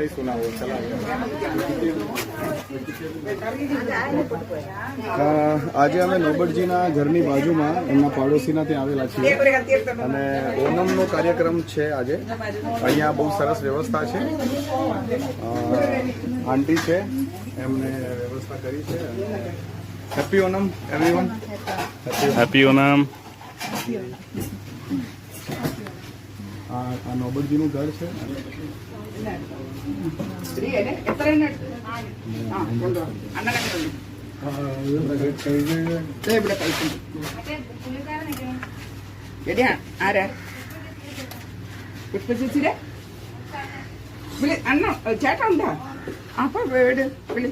नहीं सुना वो चला આજે અમે નોબતજીના ઘરની બાજુમાં એમના પાડોશીના ત્યાં આવેલા છીએ અને ઓનમનો કાર્યક્રમ છે આજે. અહીંયા બહુ સરસ વ્યવસ્થા છે. આંટી છે એમને વ્યવસ્થા કરી છે. Happy Onam everyone. Happy Onam. આ નોબતજીનું ઘર છે. അണ്ണ ചേട്ടാ ഉണ്ടാ അപ്പൊ വീട് വിളി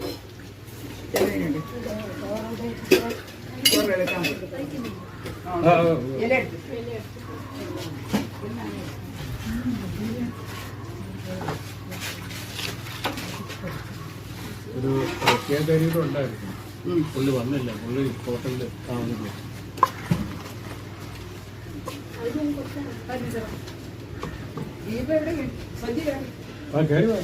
ഒരു പ്രത്യേകത ഉണ്ടായിരുന്നു. പുള്ളി വന്നില്ല. പുള്ളി ഹോട്ടലിൽ താമസിക്കും. ആ കയറി വാ.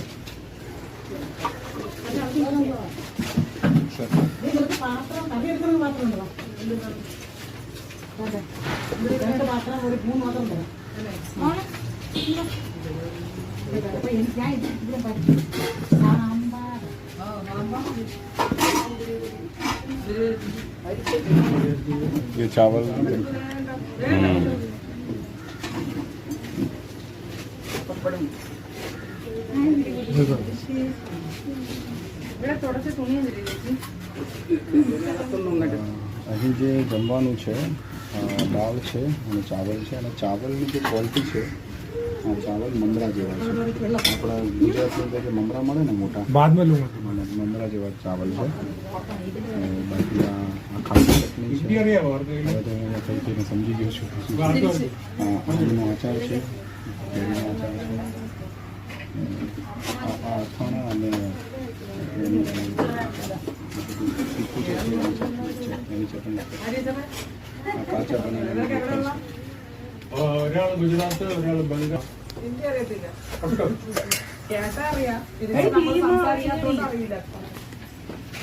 ये चावल અહીં જે જમવાનું છે દાળ છે અને ચાવલ છે અને ચાવલની જે ક્વોલિટી છે આ ચાવલ મમરા જેવા છે. આપણા ગુજરાતની અંદર જે મમરા મળે ને મોટા મમરા જેવા ચાવલ છે. બાકી આ ખાટી ચટણી છે. હવે તો અહીંયા કઈ કઈને સમજી ગયો છું. આમનો આચાર છે. કેરીનો આચાર છે. આ અથાણા અને એની તીખું છે એની ચટણી. આ કાચા બનાવેલા દેખાય છે. ഒരാൾ ഗുജറാത്ത് ഒരാൾ ബംഗാൾ.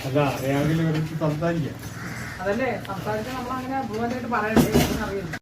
അല്ല അറിയാമെങ്കിൽ സംസാരിക്കാം. അതല്ലേ സംസാരിച്ചാൽ നമ്മൾ അങ്ങനെ ബ്ലൂവൻ്റായിട്ട് പറയണ്ടേ അറിയില്ല.